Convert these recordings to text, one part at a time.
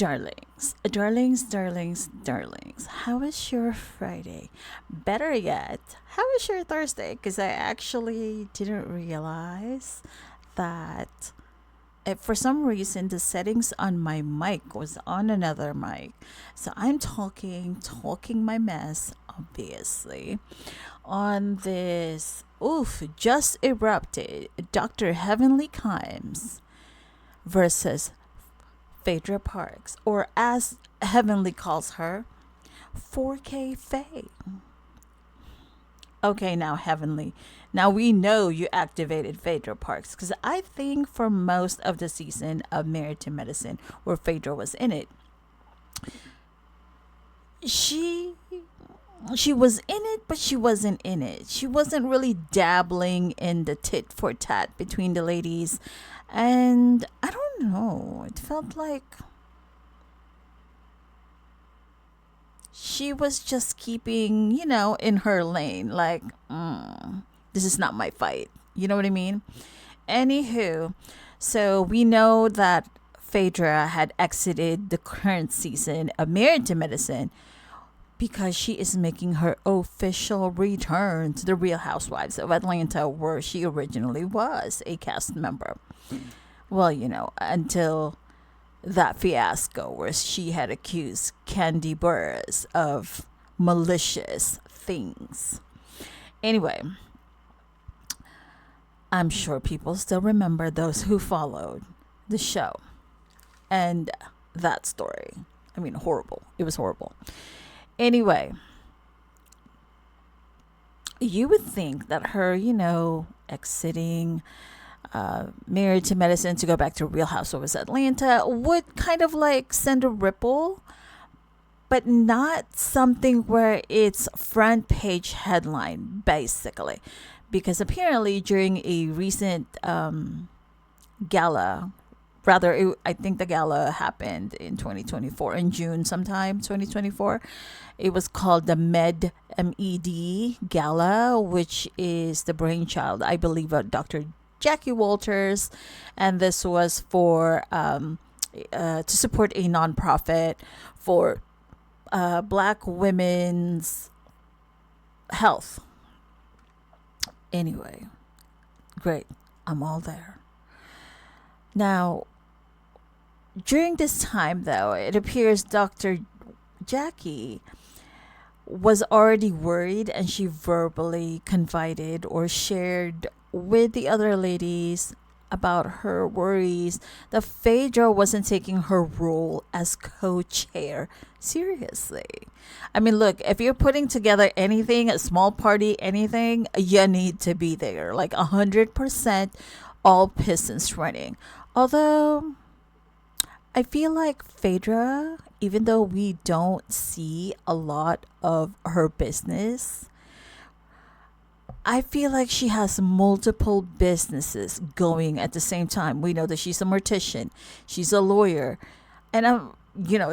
Darlings. How is your Friday? Better yet, how is your Thursday? Because I actually didn't realize that if for some reason the settings on my mic was on another mic. So I'm talking my mess, obviously, on this, just erupted Dr. Heavenly Kimes versus Phaedra Parks, or as Heavenly calls her, 4K Faye. Okay, now Heavenly. Now we know you activated Phaedra Parks because I think for most of the season of Married to Medicine, where Phaedra was in it, she she was in it, but she wasn't in it. She wasn't really dabbling in the tit for tat between the ladies, and I don't know. It felt like she was just keeping, in her lane. Like, this is not my fight. You know what I mean? Anywho, so we know that Phaedra had exited the current season of Married to Medicine because she is making her official return to the Real Housewives of Atlanta, where she originally was a cast member. Well, until that fiasco where she had accused Candy Burris of malicious things. Anyway, I'm sure people still remember those who followed the show and that story. I mean, horrible. It was horrible. Anyway, you would think that her, exiting Married to Medicine to go back to Real Housewives of Atlanta would kind of like send a ripple, but not something where it's front page headline, basically. Because apparently during a recent gala, I think the gala happened in 2024, in June sometime, 2024. It was called the MED Gala, which is the brainchild, I believe, of Dr. Jackie Walters. And this was for to support a nonprofit for black women's health. Anyway, great. I'm all there. Now, during this time, though, it appears Dr. Jackie was already worried, and she verbally confided or shared with the other ladies about her worries that Phaedra wasn't taking her role as co-chair seriously. I mean, look, if you're putting together anything, a small party, anything, you need to be there. Like 100% all pistons running. Although I feel like Phaedra, even though we don't see a lot of her business, I feel like she has multiple businesses going at the same time. We know that she's a mortician, she's a lawyer, and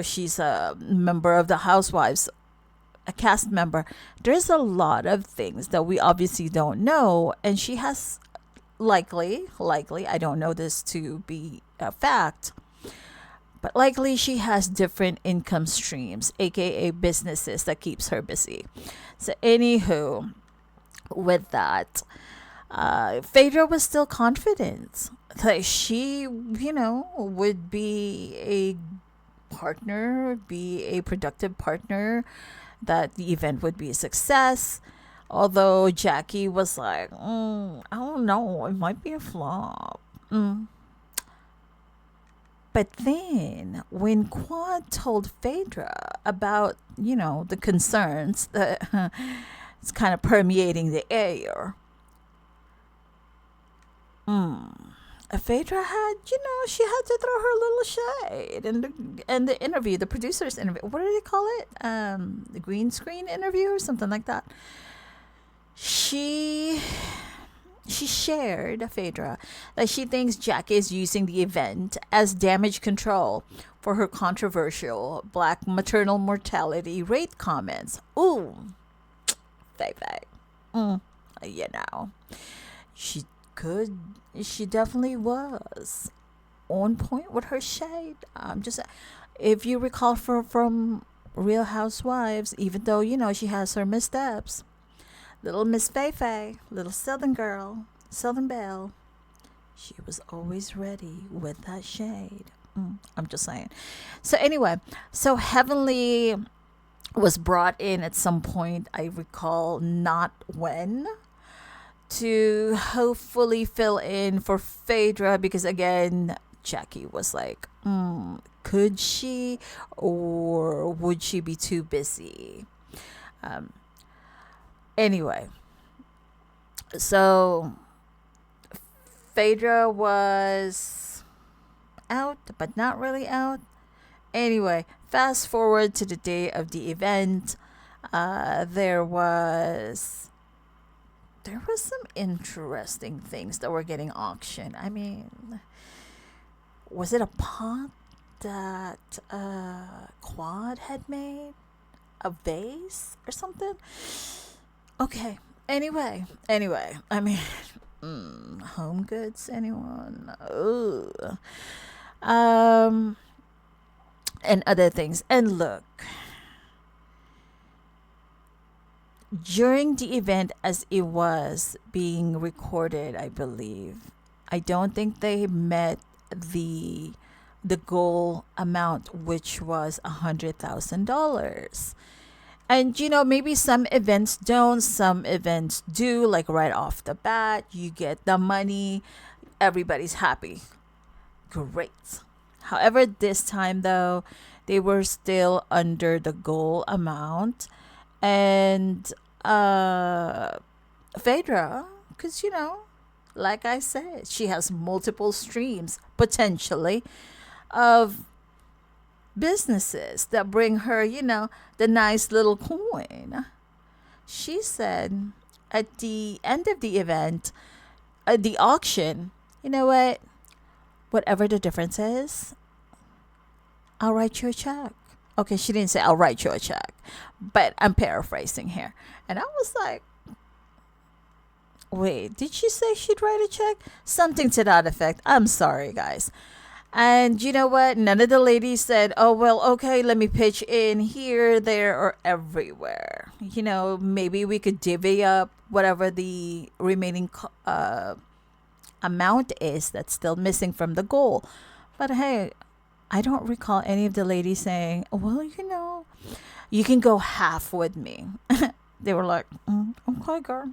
she's a member of the Housewives, a cast member. There's a lot of things that we obviously don't know, and she has likely, I don't know this to be a fact, but likely she has different income streams, aka businesses that keeps her busy. So anywho, with that, Phaedra was still confident that she, would be a partner, be a productive partner, that the event would be a success. Although Jackie was like, I don't know, it might be a flop. But then when Quad told Phaedra about, the concerns that it's kind of permeating the air, Phaedra had, she had to throw her little shade in the interview, the producer's interview. What do they call it? The green screen interview or something like that. She shared, Phaedra, that she thinks Jackie is using the event as damage control for her controversial black maternal mortality rate comments. Ooh, Faye. You know, she could, she definitely was on point with her shade. If you recall from Real Housewives, even though, she has her missteps, little Miss Fei Fei, little Southern girl, Southern Belle, she was always ready with that shade. I'm just saying. So anyway, so Heavenly was brought in at some point, I recall not when, to hopefully fill in for Phaedra, because again, Jackie was like, could she, or would she be too busy? Um, anyway, so Phaedra was out, but not really out. Anyway, fast forward to the day of the event. There was some interesting things that were getting auctioned. I mean, was it a pot that Quad had made? A vase or something? Okay. Anyway. I mean, home goods. Anyone? Ugh. And other things. And look, during the event as it was being recorded, I believe, I don't think they met the goal amount, which was $100,000. And maybe some events don't, some events do, like right off the bat, you get the money, everybody's happy. Great. However, this time though, they were still under the goal amount. And Phaedra, because like I said, she has multiple streams potentially of businesses that bring her, the nice little coin. She said at the end of the event, the auction, you know what? Whatever the difference is, I'll write you a check. Okay, she didn't say I'll write you a check, but I'm paraphrasing here. And I was like, wait, did she say she'd write a check? Something to that effect. I'm sorry, guys. And you know what? None of the ladies said, oh, well, okay, let me pitch in here, there, or everywhere. Maybe we could divvy up whatever the remaining amount is that's still missing from the goal. But hey, I don't recall any of the ladies saying, well, you can go half with me. They were like, okay, girl.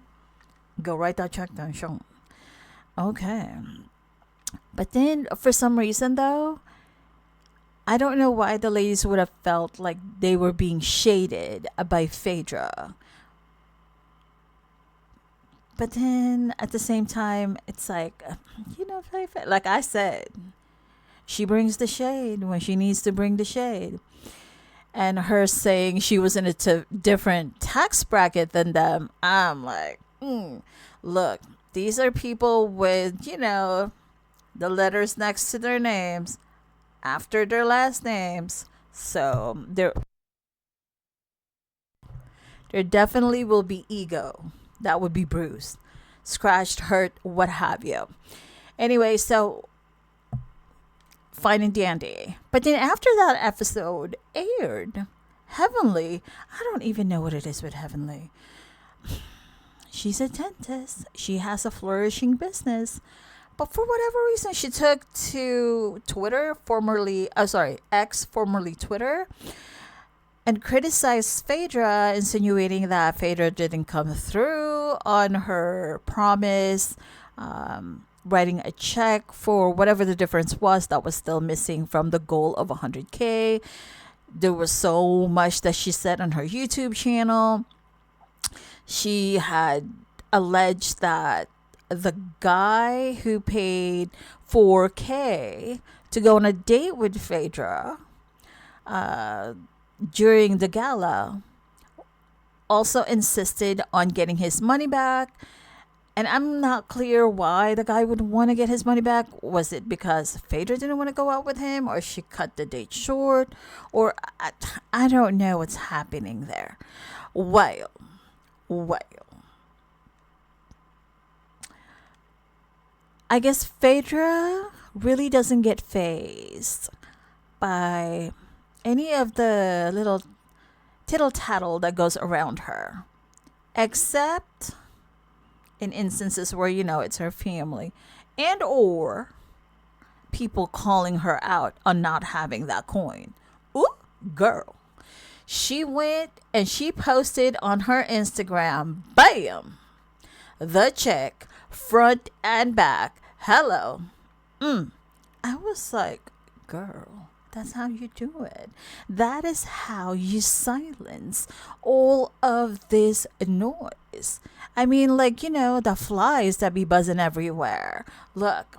Go write that check down, show. Okay. But then, for some reason, though, I don't know why the ladies would have felt like they were being shaded by Phaedra. But then, at the same time, it's like, like I said, she brings the shade when she needs to bring the shade. And her saying she was in a different tax bracket than them, I'm like, look, these are people with, the letters next to their names after their last names. So there definitely will be ego that would be bruised, scratched, hurt, what have you. Anyway, so fine and dandy. But then after that episode aired, Heavenly, I don't even know what it is with Heavenly. She's a dentist. She has a flourishing business. But for whatever reason, she took to Twitter, X, formerly Twitter, and criticized Phaedra, insinuating that Phaedra didn't come through on her promise, writing a check for whatever the difference was that was still missing from the goal of 100K. There was so much that she said on her YouTube channel. She had alleged that the guy who paid $4K to go on a date with Phaedra during the gala also insisted on getting his money back. And I'm not clear why the guy would want to get his money back. Was it because Phaedra didn't want to go out with him, or she cut the date short, or I don't know what's happening there. Well, I guess Phaedra really doesn't get fazed by any of the little tittle tattle that goes around her, except in instances where it's her family and or people calling her out on not having that coin. Ooh, girl. She went and she posted on her Instagram, bam, the check, front and back. Hello. I was like, girl, that's how you do it. That is how you silence all of this noise. I mean, like, the flies that be buzzing everywhere. Look,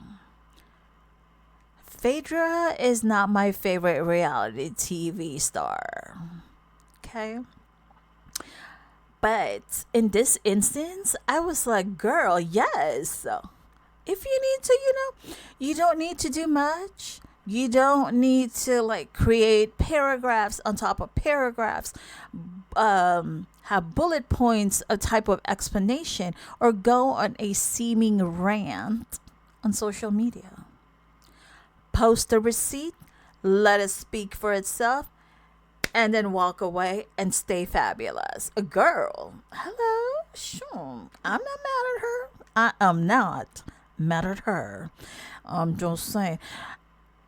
Phaedra is not my favorite reality TV star. Okay? But in this instance, I was like, girl, yes. If you need to, you don't need to do much. You don't need to like create paragraphs on top of paragraphs, have bullet points, a type of explanation, or go on a seeming rant on social media. Post the receipt, let it speak for itself, and then walk away and stay fabulous. A girl, hello, sure. I'm not mad at her. I am not mad at her. I'm just saying.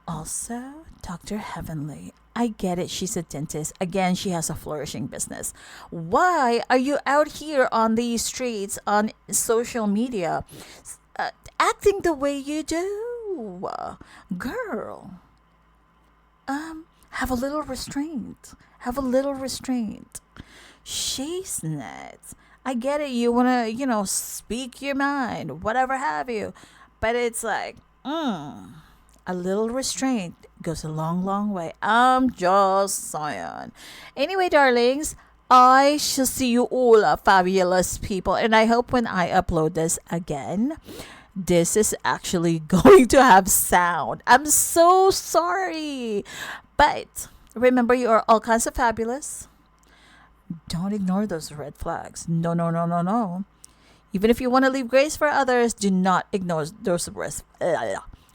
Also, Dr. Heavenly, I get it. She's a dentist. Again, she has a flourishing business. Why are you out here on these streets, on social media, acting the way you do? Girl, have a little restraint. Have a little restraint. She's nuts. I get it. You want to, speak your mind, whatever have you. But it's like, a little restraint goes a long, long way. I'm just saying. Anyway, darlings, I shall see you all fabulous people. And I hope when I upload this again, this is actually going to have sound. I'm so sorry. But remember, you are all kinds of fabulous. Don't ignore those red flags. No, no, no, no, no. Even if you want to leave grace for others, do not ignore those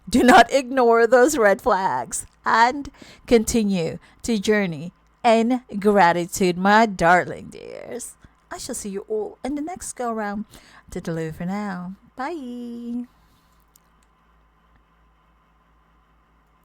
do not ignore those red flags and continue to journey in gratitude, my darling dears. I shall see you all in the next go round. Toodaloo for now. Bye.